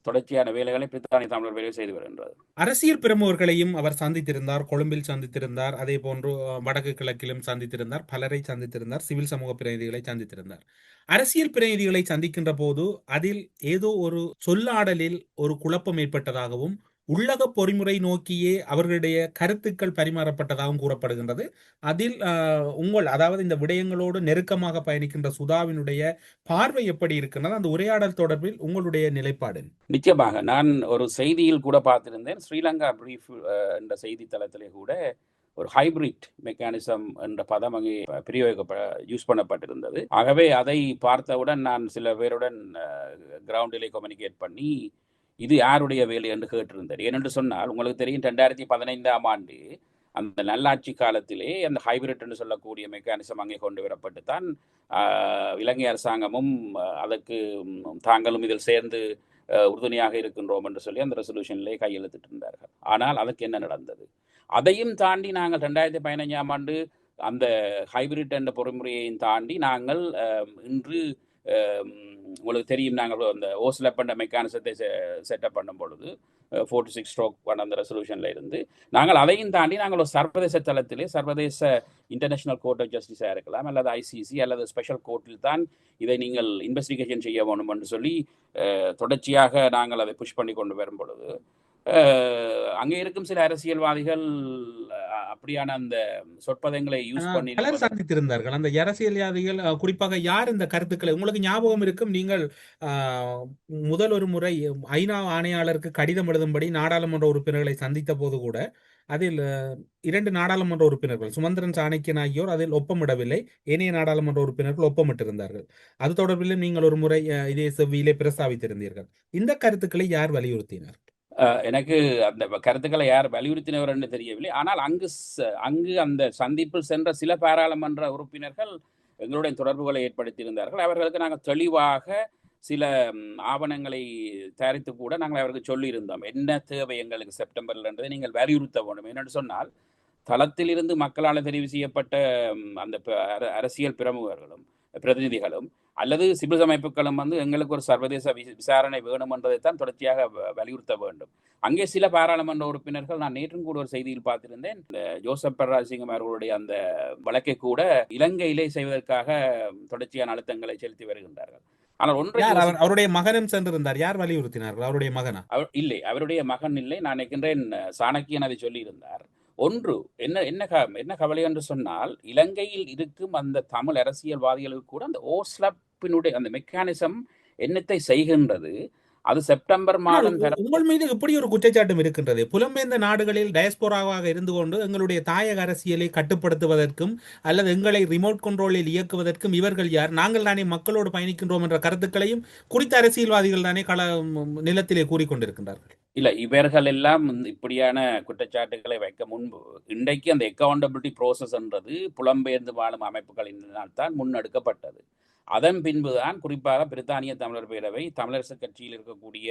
தொடர்ச்சியான வேலைகளை பிரித்தானிய தமிழர் வேலை செய்து வருகின்றது. அரசியல் பிரமுகர்களையும் அவர் சந்தித்திருந்தார், கொழும்பில் சந்தித்திருந்தார், அதே போன்று வடக்கு கிழக்கிலும் சந்தித்திருந்தார், பலரை சந்தித்திருந்தார், சிவில் சமூக பிரதிநிதிகளை சந்தித்திருந்தார். அரசியல் பிரதிநிதிகளை சந்திக்கின்ற போது அதில் ஏதோ ஒரு சொல்லாடலில் ஒரு குழப்பம் ஏற்பட்டதாகவும் உள்ளக பொறிமுறை நோக்கியே அவர்களுடைய கருத்துக்கள் பரிமாறப்பட்டதாகவும் கூறப்படுகின்றது. அதில் அதாவது இந்த விடயங்களோடு நெருக்கமாக பயணிக்கின்ற சுதாவினுடைய பார்வை எப்படி இருக்கின்றது? அந்த உரையாடல் தொடர்பில் உங்களுடைய நிலைப்பாடு? நிச்சயமாக நான் ஒரு செய்தியில் கூட பார்த்திருந்தேன். ஸ்ரீலங்கா பிரீஃப் என்ற செய்தி தளத்திலே கூட ஒரு ஹைபிரிட் மெக்கானிசம் என்ற பதம் அங்கே யூஸ் பண்ணப்பட்டிருந்தது. ஆகவே அதை பார்த்தவுடன் நான் சில பேருடன் கிரவுண்டிலே கம்யூனிகேட் பண்ணி இது யாருடைய வேலை என்று கேட்டிருந்தேன். ஏனென்று சொன்னால் உங்களுக்கு தெரியும் 2015ஆம் ஆண்டு அந்த நல்லாட்சி காலத்திலே அந்த ஹைபிரிட் என்று சொல்லக்கூடிய மெக்கானிசம் அங்கே கொண்டு வரப்பட்டு தான் இலங்கை அரசாங்கமும் அதற்கு தாங்களும் இதில் சேர்ந்து உறுதுணையாக இருக்கின்றோம் என்று சொல்லி அந்த ரெசல்யூஷனிலே கையெழுத்திட்டு இருந்தார்கள். ஆனால் அதற்கு என்ன நடந்தது? அதையும் தாண்டி நாங்கள் 2015ஆம் ஆண்டு அந்த ஹைபிரிட் என்ற பொறிமுறையையும் தாண்டி நாங்கள் இன்று உங்களுக்கு தெரியும் நாங்கள் அந்த ஓஸ்லப் என்ற மெக்கானிசத்தை செட்டப் பண்ணும் பொழுது 46 ஸ்ட்ரோக் அந்த ரெசல்யூஷனில் இருந்து நாங்கள் அதையும் தாண்டி நாங்கள் ஒரு சர்வதேச தளத்திலே சர்வதேச இன்டர்நேஷனல் கோர்ட் ஆஃப் ஜஸ்டிஸாக இருக்கலாம் அல்லது ஐசிசி அல்லது ஸ்பெஷல் கோர்ட்டில் தான் இதை நீங்கள் இன்வெஸ்டிகேஷன் செய்ய வேணும் என்று சொல்லி தொடர்ச்சியாக நாங்கள் அதை புஷ் பண்ணி கொண்டு வரும் பொழுது அங்கே இருக்கும் சில அரசியல்வாதிகள் அப்படியான அந்த சொற்பதங்களை யூஸ் பண்ணி பலர் சந்தித்திருந்தார்கள். அந்த அரசியல்வாதிகள் குறிப்பாக யார் இந்த கருத்துக்களை உங்களுக்கு ஞாபகம் இருக்கும்? நீங்கள் முதல் ஒரு முறை ஐநா ஆணையாளருக்கு கடிதம் எழுதும்படி நாடாளுமன்ற உறுப்பினர்களை சந்தித்த போது கூட அதில் 2 நாடாளுமன்ற உறுப்பினர்கள் சுமந்திரன் சாணக்கியன் ஆகியோர் அதில் ஒப்பமிடவில்லை. ஏனைய நாடாளுமன்ற உறுப்பினர்கள் ஒப்பமிட்டிருந்தார்கள். அது தொடர்பில் நீங்கள் ஒரு முறை இதே செவ்வியிலே பிரஸ்தாவித்திருந்தீர்கள். இந்த கருத்துக்களை யார் வலியுறுத்தினார்? எனக்கு அந்த கருத்துக்களை யார் வலியுறுத்தினவர் என்று தெரியவில்லை. ஆனால் அங்கு அந்த சந்திப்பில் சென்ற சில பாராளுமன்ற உறுப்பினர்கள் எங்களுடைய தொடர்புகளை ஏற்படுத்தியிருந்தார்கள். அவர்களுக்கு நாங்கள் தெளிவாக சில ஆவணங்களை தயாரித்து கூட நாங்கள் அவருக்கு சொல்லியிருந்தோம். என்ன தேவை எங்களுக்கு செப்டம்பரில் என்றதை நீங்கள் வலியுறுத்த வேண்டும். என்னென்னு சொன்னால் தளத்திலிருந்து மக்களால் தெரிவு செய்யப்பட்ட அந்த அரசியல் பிரதிநிதிகளும் அல்லது சிவில் அமைப்புகளும் எங்களுக்கு ஒரு சர்வதேச விசாரணை வேணும் என்றதைத்தான் தொடர்ச்சியாக வலியுறுத்த வேண்டும். அங்கே சில பாராளுமன்ற உறுப்பினர்கள், நான் நேற்றும் கூட ஒரு செய்தியில் பார்த்திருந்தேன், ஜோசப் பிரராஜ்சிங்கம் அவர்களுடைய அந்த வழக்கை கூட இலங்கையிலே செய்வதற்காக தொடர்ச்சியான அழுத்தங்களை செலுத்தி வருகின்றார்கள். ஆனால் அவருடைய மகனும் சென்றிருந்தார். யார் வலியுறுத்தினார்கள்? அவருடைய மகனா? இல்லை, அவருடைய மகன் இல்லை. நான் நினைக்கின்றேன் சாணக்கியன் அதை சொல்லியிருந்தார். ஒன்று என்ன கவலை என்று சொன்னால் இலங்கையில் இருக்கும் அந்த தமிழ் அரசியல்வாதிகளுக்கு கூட அந்த ஓஸ்லப்பினுடைய அந்த மெக்கானிசம் என்னத்தை செய்கின்றது. அது செப்டம்பர் மாதம் உங்கள் மீது இப்படி ஒரு குற்றச்சாட்டும் இருக்கின்றது. புலம்பெயர்ந்த நாடுகளில் டயஸ்போராவாக இருந்து கொண்டு எங்களுடைய தாயக அரசியலை கட்டுப்படுத்துவதற்கும் அல்லது எங்களை ரிமோட் கண்ட்ரோலில் இயக்குவதற்கும் இவர்கள் யார்? நாங்கள் தானே மக்களோடு பயணிக்கின்றோம் என்ற கருத்துக்களையும் குறித்த அரசியல்வாதிகள் தானே நிலத்திலே கூறிக்கொண்டிருக்கின்றார்கள். இல்லை, இவர்கள் எல்லாம் இப்படியான குற்றச்சாட்டுகளை வைக்க முன்பு இன்றைக்கு அந்த அக்கௌண்டபிலிட்டி ப்ரோசஸ் என்றது புலம்பெயர்ந்து வாழும் அமைப்புகளினால் தான் முன்னெடுக்கப்பட்டது. அதன் பின்புதான் குறிப்பாக பிரித்தானிய தமிழர் பேரவை, தமிழரசு கட்சியில் இருக்கக்கூடிய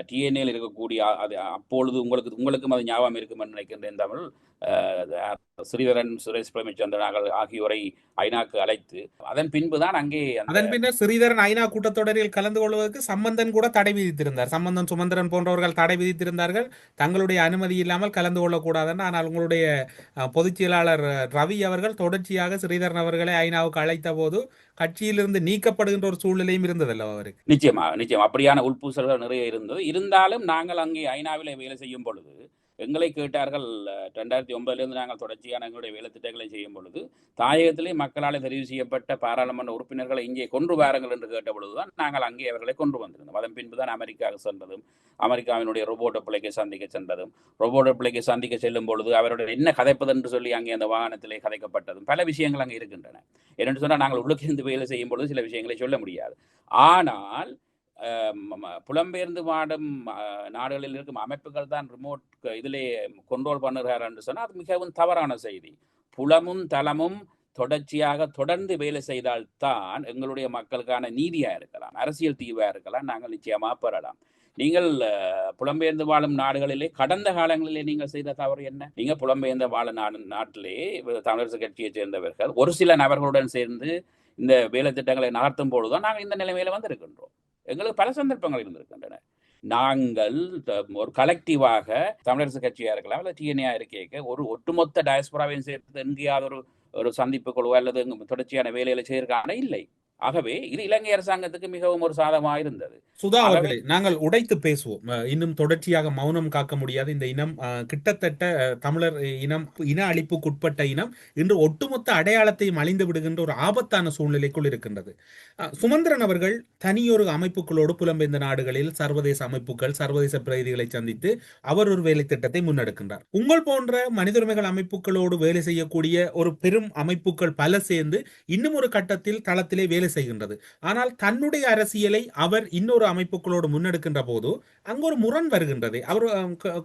டிஎன்ஏயில் இருக்கக்கூடிய அது அப்பொழுது உங்களுக்கும் அது ஞாபகம் இருக்கும் என்று நினைக்கின்றேன், தமிழ் ஸ்ரீதரன், சுரேஷ் பிரேமச்சந்திரன் ஆகியோரை ஐநாக்கு அழைத்து அதன் பின்புதான் அங்கே அதன் பின்னர் ஸ்ரீதரன் ஐநா கூட்டத்தொடரில் கலந்து கொள்வதற்கு சம்பந்தன் கூட தடை விதித்திருந்தார். சம்பந்தன், சுமந்திரன் போன்றவர்கள் தடை விதித்திருந்தார்கள். தங்களுடைய அனுமதி இல்லாமல் கலந்து கொள்ளக்கூடாதுன்னு. ஆனால் உங்களுடைய பொதுச் செயலாளர் ரவி அவர்கள் தொடர்ச்சியாக ஸ்ரீதரன் அவர்களை ஐநாவுக்கு அழைத்த போது கட்சியிலிருந்து நீக்கப்படுகின்ற ஒரு சூழ்நிலையும் இருந்ததல்ல அவருக்கு? நிச்சயமா அப்படியான உள்பூசல்கள் நிறைய இருந்தது. இருந்தாலும் நாங்கள் அங்கே ஐநாவிலே வேலை செய்யும் பொழுது எங்களை கேட்டார்கள். 2009 நாங்கள் தொடர்ச்சியான எங்களுடைய வேலை திட்டங்களை செய்யும் பொழுது தாயகத்திலே மக்களால் தெரிவு செய்யப்பட்ட பாராளுமன்ற உறுப்பினர்களை இங்கே கொண்டு வாருங்கள் என்று கேட்ட பொழுதுதான் நாங்கள் அங்கே அவர்களை கொண்டு வந்திருந்தோம். அதன் பின்புதான் அமெரிக்காவுக்கு சென்றதும், அமெரிக்காவினுடைய ரோபோட்டோ பிள்ளைக்கு சந்திக்க சென்றதும், ரோபோட்டோ பிள்ளைக்கு சந்திக்க செல்லும் பொழுது அவருடைய என்ன கதைப்பது என்று சொல்லி அங்கே அந்த வாகனத்திலே கதைக்கப்பட்டதும் பல விஷயங்கள் அங்கே இருக்கின்றன. என்னென்று சொன்னால் நாங்கள் உள்ளுக்கு இருந்து வேலை செய்யும் பொழுது சில விஷயங்களை சொல்ல முடியாது. ஆனால் புலம்பெயர்ந்து வாடும் நாடுகளில் இருக்கும் அமைப்புகள் தான் ரிமோட் இதிலே கண்ட்ரோல் பண்ணுகிறார் என்று சொன்னால் அது மிகவும் தவறான செய்தி. புலமும் தளமும் தொடர்ந்து வேலை செய்தால்தான் எங்களுடைய மக்களுக்கான நீதியாக இருக்கலாம், அரசியல் தீர்வாக இருக்கலாம், நாங்கள் நிச்சயமாக பெறலாம். நீங்கள் புலம்பெயர்ந்து வாழும் நாடுகளிலே கடந்த காலங்களிலே நீங்கள் செய்த தவறு என்ன? நீங்கள் புலம்பெயர்ந்த வாழும் நாட்டிலே தமிழரசு கட்சியை சேர்ந்தவர்கள் ஒரு சில நபர்களுடன் சேர்ந்து இந்த வேலை திட்டங்களை நகர்த்தும் பொழுதுதான் நாங்கள் இந்த நிலைமையில வந்திருக்கின்றோம். எங்களுக்கு பல சந்தர்ப்பங்கள் இருந்திருக்கின்றன. நாங்கள் ஒரு கலெக்டிவாக தமிழரசு கட்சியாக இருக்கலாம் அல்லது டிஎன்ஏ இருக்க ஒரு ஒட்டுமொத்த டயஸ்போராவையும் சேர்த்து எங்கேயாவது ஒரு சந்திப்பு குழு அல்லது தொடர்ச்சியான வேலைகளை செய்திருக்காங்க இல்லை. ஆகவே இது இலங்கை அரசாங்கத்துக்கு மிகவும் ஒரு சாதகமாக இருந்தது. சுதா ஆகவே அவர்களே, நாங்கள் உடைத்து பேசுவோம். இன்னும் தொடர்ச்சியாக மௌனம் காக்க முடியாது. இந்த இனம் கிட்டத்தட்ட தமிழர் இன அழிப்புக்குட்பட்ட இனம் இன்று ஒட்டுமொத்த அடையாளத்தையும் அழிந்து விடுகின்ற ஒரு ஆபத்தான சூழ்நிலைக்குள் இருக்கின்றது. சுமந்திரன் அவர்கள் தனியொரு அமைப்புகளோடு புலம்பெயர்ந்த நாடுகளில் சர்வதேச அமைப்புகள், சர்வதேச பிரதிகளை சந்தித்து அவர் ஒரு வேலை திட்டத்தை முன்னெடுக்கின்றார். உங்கள் போன்ற மனித உரிமைகள் அமைப்புகளோடு வேலை செய்யக்கூடிய ஒரு பெரும் அமைப்புகள் பல சேர்ந்து இன்னும் ஒரு கட்டத்தில் தளத்திலே வேலை செய்கின்றது. ஆனால் தன்னுடைய அரசியலை அவர் இன்னொரு அமைப்புகளோடு முன்னெடுக்கின்ற போது அங்கு ஒரு முரண் வருகின்றது. அவர்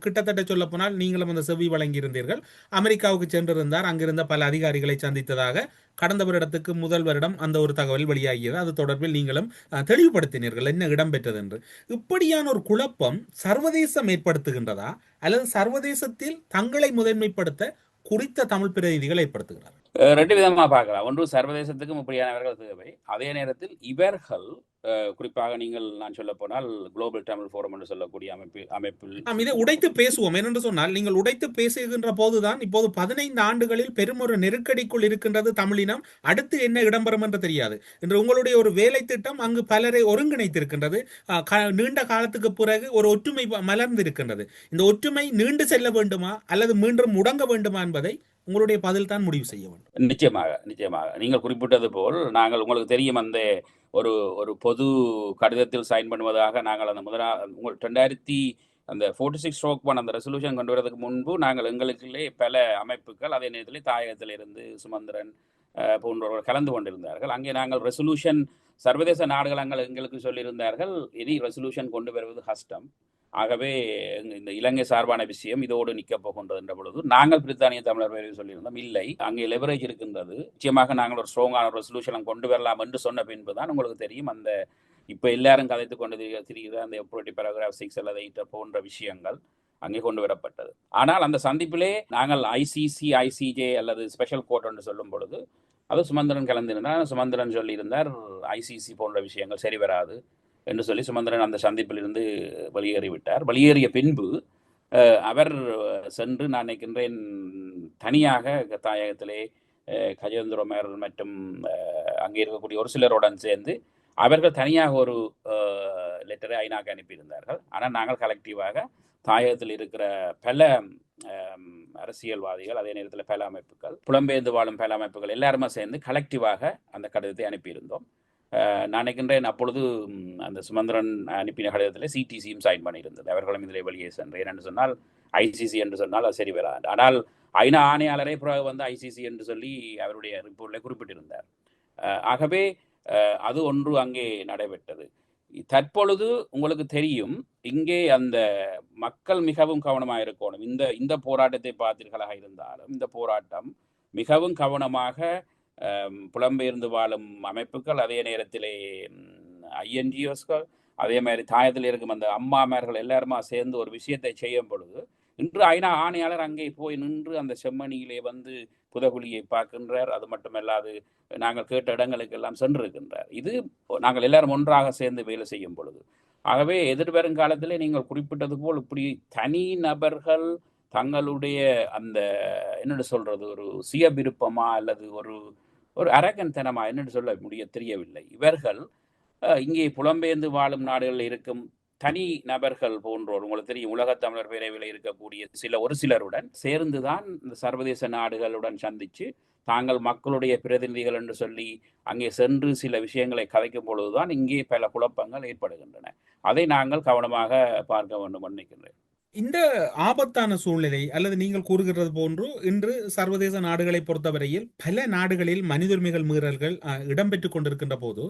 கிட்டத்தட்ட சொல்ல போனால் நீங்களும் அந்த செவி வழங்கியிருந்தீர்கள். அமெரிக்காவுக்கு சென்றிருந்தார், அங்கிருந்த பல அதிகாரிகளை சந்தித்ததாக கடந்த வருடத்துக்கு முதல் வருடம் அந்த ஒரு தகவல் வெளியாகியது. அது தொடர்பில் நீங்களும் தெளிவுபடுத்தினீர்கள் என்ன இடம்பெற்றது என்று. இப்படியான ஒரு குழப்பம் சர்வதேசம் ஏற்படுத்துகின்றதா அல்லது சர்வதேசத்தில் தங்களை முதன்மைப்படுத்த குறித்த தமிழ் பிரதிநிதிகள் ஏற்படுத்துகிறார்? ரெண்டு விதமா பார்க்கலாம். ஒன்று, சர்வதேசத்துக்கும் இப்படியானவர்கள் தேவை. அதே நேரத்தில் இவர்கள் குறிப்பாக நான் சொல்ல போனால் குளோபல் தமிழ் ஃபோரம் என்று சொல்லக்கூடிய அமைப்பில் நாம் இதை உடைத்து பேசுவோம். ஏனென்று சொன்னால் நீங்கள் உடைத்து பேசுகின்ற போதுதான் இப்போது 15 ஆண்டுகளில் பெரும் ஒரு நெருக்கடிக்குள் இருக்கின்றது தமிழினம். அடுத்து என்ன இடம்பெறும் என்று தெரியாது. இன்று உங்களுடைய ஒரு வேலை திட்டம் அங்கு பலரை ஒருங்கிணைத்திருக்கின்றது. நீண்ட காலத்துக்கு பிறகு ஒரு ஒற்றுமை மலர்ந்திருக்கின்றது. இந்த ஒற்றுமை நீண்டு செல்ல வேண்டுமா அல்லது மீண்டும் முடங்க வேண்டுமா என்பதை உங்களுடைய பதில் தான் முடிவு செய்ய வேண்டும். நிச்சயமாக நீங்கள் குறிப்பிட்டது போல் நாங்கள், உங்களுக்கு தெரியும், அந்த ஒரு ஒரு பொது கடிதத்தில் சைன் பண்ணுவதாக நாங்கள் அந்த 2046/1 அந்த ரெசல்யூஷன் கொண்டு வரதுக்கு முன்பு நாங்கள் எங்களுக்குள்ளே பல அமைப்புகள், அதே நேரத்தில் தாயகத்தில் இருந்து சுமந்திரன் போன்றவர்கள் கலந்து கொண்டிருந்தார்கள். அங்கே நாங்கள் ரெசல்யூஷன், சர்வதேச நாடுகள் எங்களுக்கு சொல்லியிருந்தார்கள், இனி ரெசல்யூஷன் கொண்டு வருவது கஷ்டம், ஆகவே இந்த இலங்கை சார்பான விஷயம் இதோடு நிற்கப் போகின்றது என்ற பொழுது நாங்கள் பிரித்தானிய தமிழர் பேரவை சொல்லியிருந்தோம், இல்லை, அங்கே லெவரேஜ் இருக்கின்றது, நிச்சயமாக நாங்கள் ஒரு ஸ்ட்ராங்கான ரெசல்யூஷன் கொண்டு வரலாம் என்று சொன்ன பின்பு தான் உங்களுக்கு தெரியும் அந்த இப்போ எல்லாரும் கதைத்து கொண்டு திரிகிற அந்த paragraph 6 அல்லது 8 போன்ற விஷயங்கள் அங்கே கொண்டு வரப்பட்டது. ஆனால் அந்த சந்திப்பிலே நாங்கள் ஐசிசி, ஐசிஜே அல்லது ஸ்பெஷல் கோர்ட் என்று சொல்லும் பொழுது அது சுமந்திரன் கலந்திருந்தார். சுமந்திரன் சொல்லியிருந்தார் ஐசிசி போன்ற விஷயங்கள் சரி வராது என்று சொல்லி சுமந்திரன் அந்த சந்திப்பிலிருந்து வெளியேறிவிட்டார். வெளியேறிய பின்பு அவர் சென்று, நான் நினைக்கின்றேன், தனியாக தாயகத்திலே கஜேந்திரமர் மற்றும் அங்கே இருக்கக்கூடிய ஒரு சிலருடன் சேர்ந்து அவர்கள் தனியாக ஒரு லெட்டரை ஐநாக்கு அனுப்பியிருந்தார்கள். ஆனால் நாங்கள் கலெக்டிவாக தாயகத்தில் இருக்கிற பல அரசியல்வாதிகள், அதே நேரத்தில் பல அமைப்புகள், புலம்பெயர்ந்து வாழும் பல அமைப்புகள் எல்லாருமே சேர்ந்து கலெக்டிவாக அந்த கடிதத்தை அனுப்பியிருந்தோம். நான் நினைக்கின்றேன் அப்பொழுது அந்த சுமந்திரன் அனுப்பின கடிதத்தில் சிடிசியும் சைன் பண்ணியிருந்தது. அவர்களும் இதில் வெளியே சென்றேன் என்று சொன்னால் ஐசிசி என்று சொன்னால் அது சரி வராது. ஆனால் ஐநா ஆணையாளரே பிறகு ஐசிசி என்று சொல்லி அவருடைய ரிப்போர்ட்டில் குறிப்பிட்டிருந்தார். ஆகவே அது ஒன்று அங்கே நடைபெற்றது. தற்பொழுது உங்களுக்கு தெரியும், இங்கே அந்த மக்கள் மிகவும் கவனமாக இருக்கணும். இந்த போராட்டத்தை பார்த்தீர்களாக இருந்தாலும் இந்த போராட்டம் மிகவும் கவனமாக புலம்பெயர்ந்து வாழும் அமைப்புகள், அதே நேரத்திலே ஐஎன்ஜிஓஸ்கள், அதே மாதிரி தாயத்தில் இருக்கும் அந்த அம்மாமார்கள் எல்லாருமா சேர்ந்து ஒரு விஷயத்தை செய்யும் பொழுது இன்று ஐநா ஆணையாளர் அங்கே போய் நின்று அந்த செம்மணியிலே புதகுழியை பார்க்கின்றார். அது மட்டுமல்லாது நாங்கள் கேட்ட இடங்களுக்கெல்லாம் சென்றிருக்கின்றார். இது நாங்கள் எல்லாரும் ஒன்றாக சேர்ந்து வேலை செய்யும் பொழுது. ஆகவே எதிர்வரும் காலத்திலே நீங்கள் குறிப்பிட்டது போல் இப்படி தனி நபர்கள் தங்களுடைய அந்த என்னென்னு சொல்றது, ஒரு சுய விருப்பமா அல்லது ஒரு அரக்கன்தனமா என்னென்னு சொல்ல தெரியவில்லை. இவர்கள் இங்கே புலம்பெயர்ந்து வாழும் நாடுகளில் இருக்கும் தனி நபர்கள் போன்றோர், உங்களுக்கு தெரியும், உலகத் தமிழர் பேரவையில் இருக்கக்கூடிய ஒரு சிலருடன் சேர்ந்துதான் இந்த சர்வதேச நாடுகளுடன் சந்தித்து தாங்கள் மக்களுடைய பிரதிநிதிகள் என்று சொல்லி அங்கே சென்று சில விஷயங்களை கதைக்கும் பொழுதுதான் இங்கே பல குழப்பங்கள் ஏற்படுகின்றன. அதை நாங்கள் கவனமாக பார்க்க வேண்டும் நினைக்கின்றேன். இந்த ஆபத்தான சூழ்நிலை அல்லது நீங்கள் கூறுகிறது போன்று இன்று சர்வதேச நாடுகளை பொறுத்தவரையில் பல நாடுகளில் மனித உரிமைகள் மீறல்கள் இடம்பெற்றுக் கொண்டிருக்கின்ற போது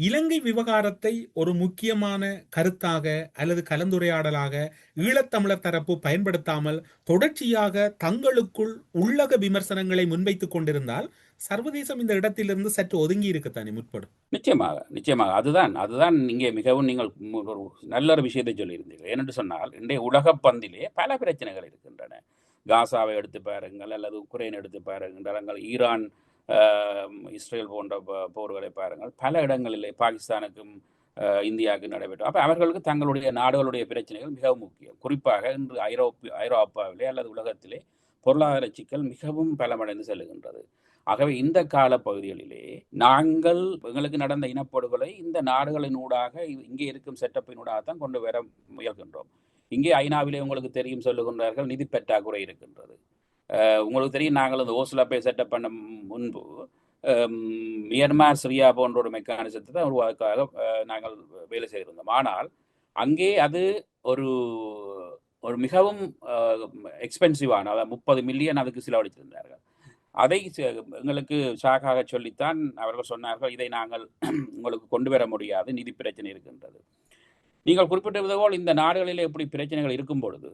இலங்கை விவகாரத்தை ஒரு முக்கியமான கருத்தாக அல்லது கலந்துரையாடலாக ஈழத்தமிழர் தரப்பு பயன்படுத்தாமல் தொடர்ச்சியாக தங்களுக்குள் உள்ளக விமர்சனங்களை முன்வைத்துக் கொண்டிருந்தால் சர்வதேசம் இந்த இடத்திலிருந்து சற்று ஒதுங்கி இருக்கத்தானே முற்படும். நிச்சயமாக அதுதான் இங்கே மிகவும் நீங்கள் ஒரு நல்ல ஒரு விஷயத்தை சொல்லியிருந்தீர்கள். ஏனென்று சொன்னால் இன்றைய உலக பந்திலே பல பிரச்சனைகள் இருக்கின்றன. காசாவை எடுத்து பாருங்கள், அல்லது உக்ரைன் எடுத்து பாருங்கள், ஈரான் இஸ்ரேல் போன்ற போர்களை பாருங்கள், பல இடங்களிலே பாகிஸ்தானுக்கும் இந்தியாவுக்கு நடைபெற்று. அப்போ அவர்களுக்கு தங்களுடைய நாடுகளுடைய பிரச்சனைகள் மிகவும் முக்கியம். குறிப்பாக இன்று ஐரோப்பாவிலே அல்லது உலகத்திலே பொருளாதார சிக்கல் மிகவும் பலமடைந்து செல்லுகின்றது. ஆகவே இந்த காலப்பகுதிகளிலே நாங்கள் எங்களுக்கு நடந்த இனப்படுகொலை இந்த நாடுகளினூடாக இங்கே இருக்கும் செட்டப்பினூடாகத்தான் கொண்டு வர முயல்கின்றோம். இங்கே ஐநாவிலே உங்களுக்கு தெரியும் சொல்லுகின்றார்கள் நிதி பற்றாக்குறை இருக்கின்றது. உங்களுக்கு தெரியும் நாங்கள் அந்த ஓஸ்லப்பை செட்டப் பண்ண முன்பு மியன்மார் சிரியா போன்ற ஒரு மெக்கானிசத்தை தான் உருவாக்காக நாங்கள் வேலை செய்திருந்தோம். ஆனால் அங்கே அது ஒரு ஒரு மிகவும் எக்ஸ்பென்சிவான, அதாவது 30 மில்லியன் அதுக்கு செலவழித்திருந்தார்கள். அதை எங்களுக்கு ஷாக்காக சொல்லித்தான் அவர்கள் சொன்னார்கள், இதை நாங்கள் உங்களுக்கு கொண்டு வர முடியாது, நிதி பிரச்சனை இருக்கின்றது. நீங்கள் குறிப்பிட்டது போல் இந்த நாடுகளிலே எப்படி பிரச்சனைகள் இருக்கும் பொழுது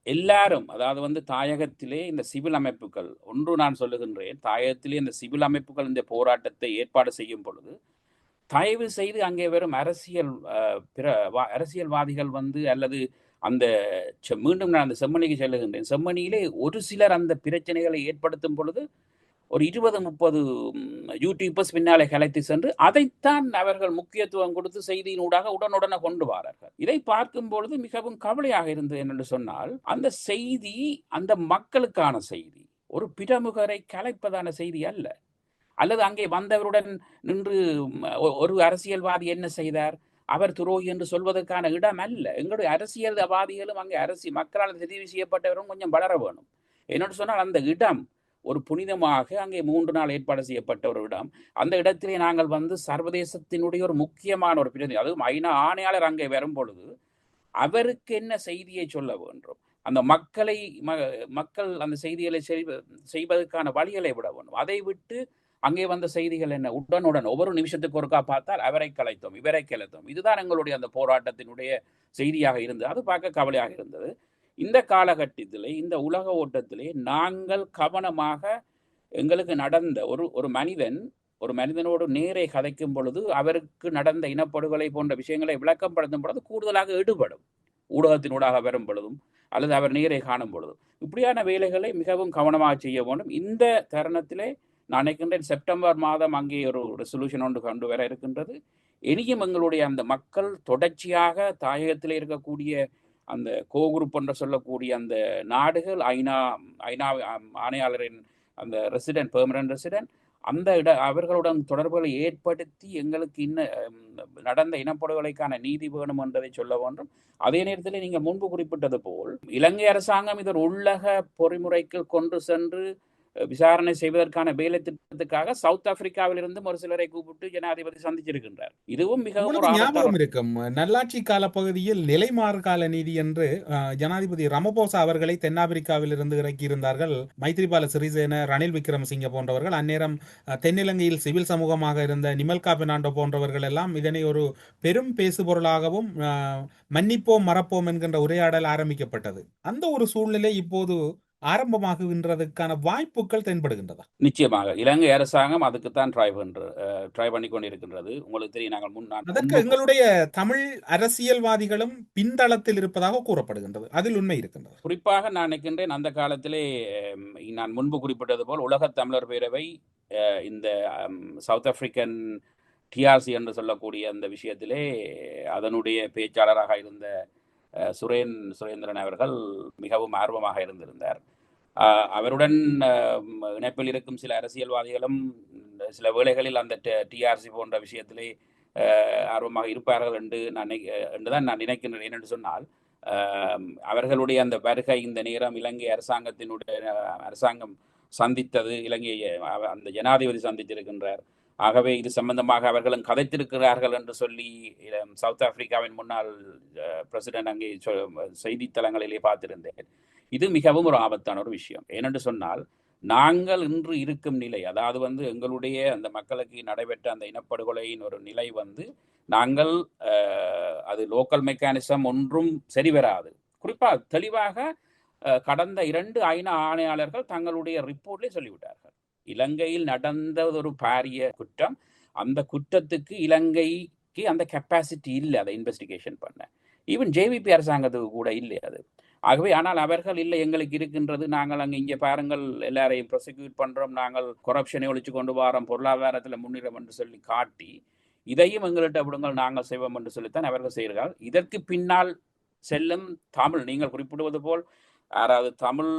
எல்லாரும், அதாவது தாயகத்திலே இந்த சிவில் அமைப்புகள், ஒன்று நான் சொல்லுகின்றேன், தாயகத்திலே இந்த சிவில் அமைப்புகள் இந்த போராட்டத்தை ஏற்பாடு செய்யும் பொழுது தயவு செய்து அங்கே வெறும் அரசியல்வாதிகள் அல்லது அந்த மீண்டும் நான் அந்த செம்மணிக்கு செல்லுகின்றேன், செம்மணியிலே ஒரு சிலர் அந்த பிரச்சனைகளை ஏற்படுத்தும் பொழுது ஒரு 20-30 யூடியூபர்ஸ் பின்னாலே கலைத்து சென்று அதைத்தான் அவர்கள் முக்கியத்துவம் கொடுத்து செய்தியினூடாக உடனுடனே கொண்டு வரார்கள். இதை பார்க்கும் பொழுது மிகவும் கவலையாக இருந்தது. என்று சொன்னால் அந்த செய்தி அந்த மக்களுக்கான செய்தி, ஒரு பிரமுகரை கலைப்பதான செய்தி அல்ல, அல்லது அங்கே வந்தவருடன் நின்று ஒரு அரசியல்வாதி என்ன செய்தார், அவர் துரோகி என்று சொல்வதற்கான இடம் அல்ல. எங்களுடைய அரசியல்வாதிகளும் அங்கே மக்களால் தெரிவு செய்யப்பட்டவரும் கொஞ்சம் வளர வேணும். என்னென்னு சொன்னால் அந்த இடம் ஒரு புனிதமாக அங்கே 3 நாள் ஏற்பாடு செய்யப்பட்ட ஒரு இடம். அந்த இடத்திலே நாங்கள் சர்வதேசத்தினுடைய ஒரு முக்கியமான ஒரு பிரதிநிதி, அதுவும் ஐநா ஆணையாளர் அங்கே வரும் பொழுது அவருக்கு என்ன செய்தியை சொல்ல வேண்டும், அந்த மக்கள் அந்த செய்திகளை செய்வதற்கான வழிகளை விட வேண்டும். அதை விட்டு அங்கே வந்த செய்திகள் என்ன, உடனுடன் ஒவ்வொரு நிமிஷத்துக்கு ஒருக்கா பார்த்தால் அவரை கலைத்தோம், இவரை கலைத்தோம். இதுதான் எங்களுடைய அந்த போராட்டத்தினுடைய செய்தியாக இருந்தது. அது பார்க்க கவலையாக இருந்தது. இந்த காலகட்டத்திலே, இந்த உலக ஓட்டத்திலே நாங்கள் கவனமாக எங்களுக்கு நடந்த ஒரு மனிதனோடு நேரே கதைக்கும் பொழுது அவருக்கு நடந்த இனப்படுகொலை போன்ற விஷயங்களை விளக்கப்படுத்தும் பொழுது கூடுதலாக ஈடுபடும். ஊடகத்தினூடாக வரும் பொழுதும் அல்லது அவர் நேரே காணும் பொழுதும் இப்படியான வேலைகளை மிகவும் கவனமாக செய்ய வேண்டும். இந்த தருணத்திலே நான் நினைக்கின்றேன் செப்டம்பர் மாதம் அங்கே ஒரு ரெசல்யூஷன் ஒன்று கொண்டு வர இருக்கின்றது. இனியும் எங்களுடைய அந்த மக்கள் தொடர்ச்சியாக தாயகத்தில் இருக்கக்கூடிய அந்த கோகுரூப் என்று சொல்லக்கூடிய அந்த நாடுகள், ஐநா ஆணையாளரின் அந்த பெர்மனன்ட் ரெசிடென்ட், அந்த அவர்களுடன் தொடர்புகளை ஏற்படுத்தி எங்களுக்கு நடந்த இனப்படுகொலைக்கான நீதி வேணும் என்பதை சொல்ல வேண்டும். அதே நேரத்தில் நீங்கள் முன்பு குறிப்பிட்டது போல் இலங்கை அரசாங்கம் இதன் உள்ளக பொறிமுறைக்கு கொண்டு சென்று விசாரணை செய்வதற்கான வேலை திட்டத்துக்காக சவுத் ஆப்பிரிக்காவில் இருந்து ஒரு சிலரை கூப்பிட்டு ஜனாதிபதி சந்திச்சிருக்கின்றார். இதுவும் மிகவும் ஞாபகம் இருக்கும். நல்லாட்சி கால பகுதியில் நிலைமாறு கால நீதி என்று ஜனாதிபதி ரமபோசா அவர்களை தென்னாப்பிரிக்காவில் இருந்து இறக்கியிருந்தார்கள். மைத்ரிபால சிறிசேன, ரணில் விக்ரமசிங்க போன்றவர்கள், அந்நேரம் தென்னிலங்கையில் சிவில் சமூகமாக இருந்த நிமல்கா பெர்னாண்டோ போன்றவர்கள் எல்லாம் இதனை ஒரு பெரும் பேசுபொருளாகவும் மன்னிப்போம் மறப்போம் என்கின்ற உரையாடல் ஆரம்பிக்கப்பட்டது. அந்த ஒரு சூழ்நிலை இப்போது ஆரம்பமாகுகின்றதுக்கான வாய்ப்புகள் தென்படுகின்றதா? நிச்சயமாக இலங்கை அரசாங்கம் அதுக்குத்தான் ட்ரை பண்ணி கொண்டிருக்கின்றது. உங்களுக்கு தெரியும், நாங்கள் அதற்கு எங்களுடைய தமிழ் அரசியல்வாதிகளும் பின்தளத்தில் இருப்பதாக கூறப்படுகின்றது. அதில் உண்மை இருக்கின்றது. குறிப்பாக நான் நினைக்கின்றேன், அந்த காலத்திலே நான் முன்பு குறிப்பிட்டது போல் உலக தமிழர் பேரவை இந்த சவுத் ஆப்பிரிக்கன் டிஆர்சி என்று சொல்லக்கூடிய அந்த விஷயத்திலே அதனுடைய பேச்சாளராக இருந்த சுரேந்திரன் அவர்கள் மிகவும் ஆர்வமாக இருந்திருந்தார். அவருடன் இணைப்பில் இருக்கும் சில அரசியல்வாதிகளும் சில வேளைகளில் அந்த டிஆர்சி போன்ற விஷயத்திலே ஆர்வமாக இருப்பார்கள் என்றுதான் நான் நினைக்கின்றேன். ஏனென்று சொன்னால் அவர்களுடைய அந்த வருகை இந்த நேரம் இலங்கை அரசாங்கம் சந்தித்தது, இலங்கையை அந்த ஜனாதிபதி சந்தித்திருக்கின்றார். ஆகவே இது சம்பந்தமாக அவர்களும் கதைத்திருக்கிறார்கள் என்று சொல்லி சவுத் ஆப்பிரிக்காவின் முன்னாள் பிரசிடென்ட் அங்கே செய்தித்தளங்களிலே பார்த்திருந்தேன். இது மிகவும் ஒரு ஆபத்தான ஒரு விஷயம். ஏனென்று சொன்னால் நாங்கள் இன்று இருக்கும் நிலை, அதாவது எங்களுடைய அந்த மக்களுக்கு நடைபெற்ற அந்த இனப்படுகொலையின் ஒரு நிலை நாங்கள் அது லோக்கல் மெக்கானிசம் ஒன்றும் சரி வராது. குறிப்பாக தெளிவாக கடந்த 2 ஐநா ஆணையாளர்கள் தங்களுடைய ரிப்போர்ட்லேயே சொல்லிவிட்டார்கள், இலங்கையில் நடந்த ஒரு பாரிய குற்றம், அந்த குற்றத்துக்கு இலங்கைக்கு அந்த கெப்பாசிட்டி இல்லை அதை இன்வெஸ்டிகேஷன் பண்ண. ஈவன் ஜேவிபி அரசாங்கத்துக்கு கூட இல்லை அது. ஆகவே ஆனால் அவர்கள் இல்லை, எங்களுக்கு இருக்கின்றது, நாங்கள் இங்கே பாருங்கள் எல்லாரையும் ப்ரொசிக்யூட் பண்ணுறோம், நாங்கள் கொரப்ஷனை ஒழிச்சு கொண்டு வரோம், பொருளாதாரத்தில் முன்னிறம் என்று சொல்லி காட்டி இதையும் எங்கள்கிட்ட விடுங்கள், நாங்கள் செய்வோம் என்று சொல்லித்தான் அவர்கள் செய்கிறார்கள். இதற்கு பின்னால் செல்லும் தமிழ், நீங்கள் குறிப்பிடுவது போல் யாராவது தமிழ்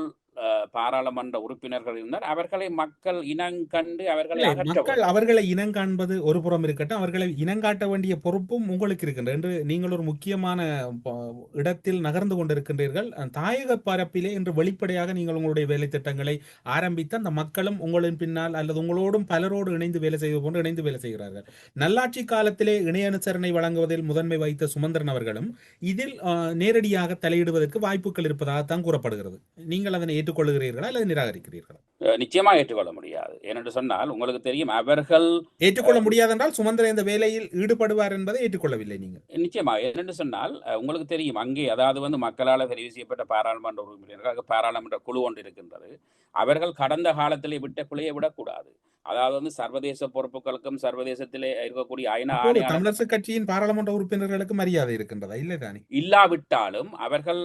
பாராளுமன்ற உறுப்பினர்கள் இருந்தால் அவர்களை மக்கள் இனங்கண்டு அவர்களை இல்லை, அகற்ற மக்கள் வேண்டும். அவர்களை இனங்காண்பது ஒரு புறம் இருக்கட்டும், அவர்களை இனங்காட்ட வேண்டிய பொறுப்பும் உங்களுக்கு இருக்கின்றது என்று நீங்கள் ஒரு முக்கியமான ப- இடத்தில் நகர்ந்து கொண்டிருக்கின்றீர்கள். தாயக பரப்பிலே இன்று வெளிப்படையாக நீங்கள் உங்களுடைய வேலை திட்டங்களை ஆரம்பித்து அந்த மக்களும் உங்களின் பின்னால் அல்லது உங்களோடும் பலரோடு இணைந்து வேலை செய்வது போன்று இணைந்து வேலை செய்கிறார்கள். நல்லாட்சி காலத்திலே இணைய அனுசரணை வழங்குவதில் முதன்மை வைத்த சுமந்திரன் அவர்களும் இதில் நேரடியாக தலையிடுவதற்கு வாய்ப்புகள் இருப்பதாகத்தான் கூறப்படுகிறது. நீங்கள் அதனை ஏற்றுக்கொள்கிறீர்களா அல்லது நிராகரிக்கிறீர்களா? நிச்சயமா ஏற்றுக்கொள்ள முடியாது. ஏனென்று சொன்னால் உங்களுக்கு தெரியும், அவர்கள் ஏற்றுக்கொள்ள முடியாதென்றால் சுமந்திரன் இந்த வேலையில் ஈடுபடுவார் என்பதை ஏற்றுக்கொள்ளவில்லை நீங்கள். நிச்சயமா என்னென்று சொன்னால் உங்களுக்கு தெரியும், அங்கே அதாவது மக்களால் தெரிவு செய்யப்பட்ட பாராளுமன்ற உறுப்பினர்கள் பாராளுமன்ற குழு ஒன்று இருக்கின்றது. அவர்கள் கடந்த காலத்திலே விட்ட பிழையை விடக்கூடாது. அதாவது சர்வதேச பொறுப்புகளுக்கும் சர்வதேசத்திலே இருக்கக்கூடிய ஐநா ஆணையாளர் தமிழரசு கட்சியின் பாராளுமன்ற உறுப்பினர்களுக்கு மரியாதை இருக்கின்றதா? இல்லை தானே? இல்லாவிட்டாலும் அவர்கள்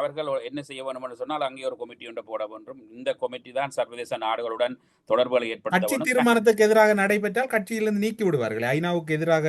அவர்கள் என்ன செய்ய வேண்டும் என்று சொன்னால் அங்கே ஒரு கமிட்டி ஒன்று போட வேண்டும். இந்த கமிட்டி தான் சர்வதேச நாடுகளுடன் தொடர்புகளை ஏற்படுத்த கட்சி வேண்டும். தீர்மானத்துக்கு எதிராக நடைபெற்றால் கட்சியிலிருந்து நீக்கி விடுவார்கள். ஐநாவுக்கு எதிராக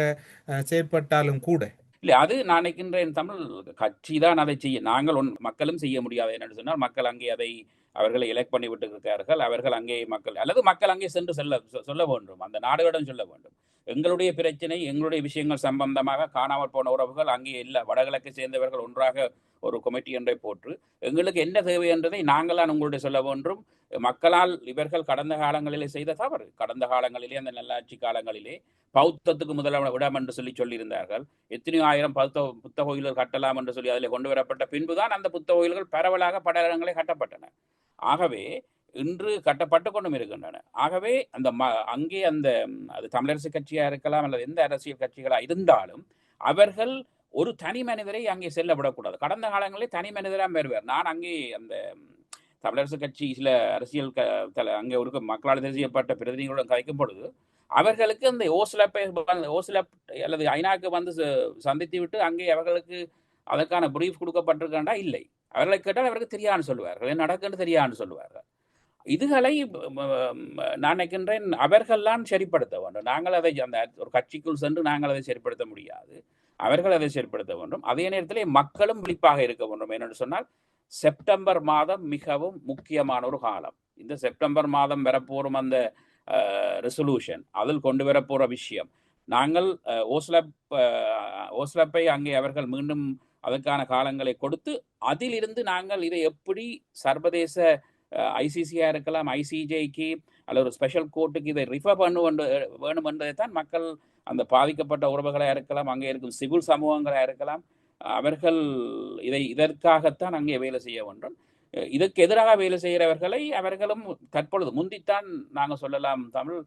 செயற்பட்டாலும் கூட. இல்லை, அது நான் நினைக்கின்றேன், தமிழ் கட்சி தான் அதை செய்ய, நாங்கள் மக்களும் செய்ய முடியாது. என்னென்னு சொன்னால் மக்கள் அங்கே அதை அவர்களை எலெக்ட் பண்ணி விட்டு இருக்கிறார்கள். அவர்கள் அங்கே மக்கள் அங்கே சென்று சொல்ல வேண்டும், அந்த நாடுகளிடம் சொல்ல வேண்டும். எங்களுடைய பிரச்சனை, எங்களுடைய விஷயங்கள் சம்பந்தமாக காணாமல் போன உறவுகள் அங்கே இல்லை, வடகிழக்கை சேர்ந்தவர்கள் ஒன்றாக ஒரு கமிட்டி ஒன்றை போட்டு எங்களுக்கு என்ன தேவை என்றதை நாங்களாம் உங்களுடைய சொல்ல வேண்டும். மக்களால் இவர்கள் கடந்த காலங்களிலே செய்த தவறு, கடந்த காலங்களிலே அந்த நல்லாட்சி காலங்களிலே பௌத்தத்துக்கு முதலிடம் என்று சொல்லியிருந்தார்கள். எத்தனையோ ஆயிரம் புத்த கோயில்கள் கட்டலாம் என்று சொல்லி அதில் கொண்டு வரப்பட்ட பின்புதான் அந்த புத்த கோயில்கள் பரவலாக பல இடங்களே கட்டப்பட்டன. ஆகவே இன்று கட்டப்பட்டு கொண்டும் இருக்கின்றன. ஆகவே அங்கே அது தமிழரசு கட்சியா இருக்கலாம் அல்லது எந்த அரசியல் கட்சிகளா இருந்தாலும் அவர்கள் ஒரு தனி மனிதரை அங்கே செல்ல விடக்கூடாது. கடந்த காலங்களில் தனி மனிதராக வருவார். நான் அங்கே அந்த தமிழரசு கட்சி சில அரசியல் அங்கே ஒரு மக்களால் தெரிவு செய்யப்பட்ட பிரதிநிதிகளுடன் கலைக்கும் பொழுது அவர்களுக்கு அந்த ஓஸ்லப்பை அல்லது ஐநாக்கு வந்து சந்தித்து விட்டு அங்கே அவர்களுக்கு அதற்கான பிரீஃப் கொடுக்கப்பட்டிருக்காண்டா இல்லை. அவர்களை கேட்டால் அவருக்கு தெரியான்னு சொல்லுவார்கள், என்ன நடக்குன்னு தெரியான்னு சொல்லுவார்கள். இதுகளை நான் நினைக்கின்றேன் அவர்கள்லாம் சரிப்படுத்த வேண்டும். நாங்கள் அதை அந்த ஒரு கட்சிக்குள் சென்று நாங்கள் அதை சரிப்படுத்த முடியாது, அவர்கள் அதை சரிப்படுத்த வேண்டும். அதே நேரத்திலே மக்களும் விழிப்பாக இருக்க வேண்டும். என்னென்னு சொன்னால் செப்டம்பர் மாதம் மிகவும் முக்கியமான ஒரு காலம். இந்த செப்டம்பர் மாதம் வரப்போறும் அந்த ரெசல்யூஷன், அதில் கொண்டு வரப்போகிற விஷயம், நாங்கள் ஓஸ்லப்பை அங்கே அவர்கள் மீண்டும் அதற்கான காலங்களை கொடுத்து அதிலிருந்து நாங்கள் இதை எப்படி சர்வதேச ஐசிசியா இருக்கலாம், ஐசிஜேக்கு அல்லது ஒரு ஸ்பெஷல் கோர்ட்டுக்கு இதை ரிஃபர் வேணும் என்பதைத்தான் மக்கள், அந்த பாதிக்கப்பட்ட உறவுகளாக இருக்கலாம், அங்கே இருக்கும் சிவில் சமூகங்களாக இருக்கலாம், அவர்கள் இதற்காகத்தான் அங்கே வேலை செய்ய வேண்டும். இதற்கு எதிராக வேலை செய்கிறவர்களை அவர்களும் தற்பொழுது முந்தித்தான் நாங்கள் சொல்லலாம், தமிழ்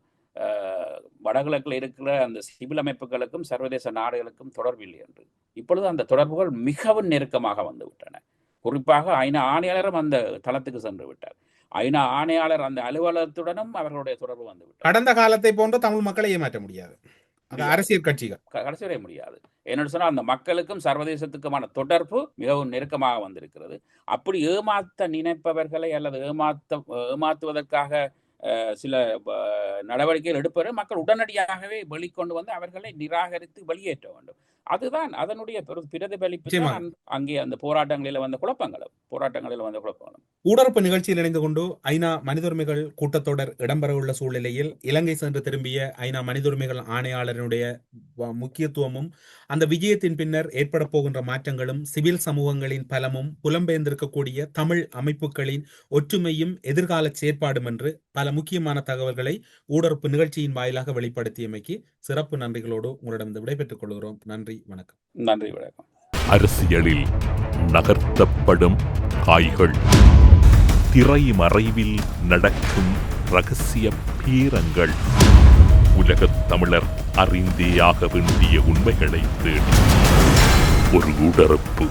வடகிழக்கில் இருக்கிற அந்த சிவில் அமைப்புகளுக்கும் சர்வதேச நாடுகளுக்கும் தொடர்பில்லை என்று. இப்பொழுது அந்த தொடர்புகள் மிகவும் நெருக்கமாக வந்து விட்டன. குறிப்பாக ஐநா ஆணையாளரும் அந்த தளத்துக்கு சென்று விட்டார். ஐநா ஆணையாளர் அந்த அலுவலகத்துடனும் அவர்களுடைய தொடர்பு வந்து விட்டார். கடந்த காலத்தை போன்ற தமிழ் மக்களை ஏமாற்ற முடியாது, அரசியல் கட்சிகள் கடைசி வரை முடியாது. என்னென்னு சொன்னால் அந்த மக்களுக்கும் சர்வதேசத்துக்குமான தொடர்பு மிகவும் நெருக்கமாக வந்திருக்கிறது. அப்படி ஏமாற்ற நினைப்பவர்களை அல்லது ஏமாற்றுவதற்காக சில நடவடிக்கைகள் எடுப்பவர்கள் மக்கள் உடனடியாகவே வெளிக்கொண்டு வந்து அவர்களை நிராகரித்து வெளியேற்ற வேண்டும். அதுதான் அதனுடைய பிரதிபலிப்பு தான் அங்கே அந்த போராட்டங்களில் வந்த குழப்பங்களும். ஊடறுப்பு நிகழ்ச்சியில் இணைந்து கொண்டு ஐநா மனித உரிமைகள் கூட்டத்தொடர் இடம்பெறவுள்ள சூழ்நிலையில் இலங்கை சென்று திரும்பிய ஐநா மனித உரிமைகள் ஆணையாளருடைய முக்கியத்துவமும் அந்த விஜயத்தின் பின்னர் ஏற்பட போகின்ற மாற்றங்களும் சிவில் சமூகங்களின் பலமும் புலம்பெயர்ந்திருக்கக்கூடிய தமிழ் அமைப்புகளின் ஒற்றுமையும் எதிர்கால செயற்பாடும் என்று பல முக்கியமான தகவல்களை ஊடறுப்பு நிகழ்ச்சியின் வாயிலாக வெளிப்படுத்தியமைக்கு சிறப்பு நன்றிகளோடு உங்களிடம் விடைபெற்றுக் கொள்கிறோம். நன்றி, வணக்கம். நன்றி, வணக்கம். அரசியலில் நகர்த்தப்படும் காய்கள், திரைமறைவில் நடக்கும் இரகசிய பீரங்கள், உலகத் தமிழர் அறிந்தேயாக வேண்டிய உண்மைகளை தேடி ஒரு ஊடறுப்பு.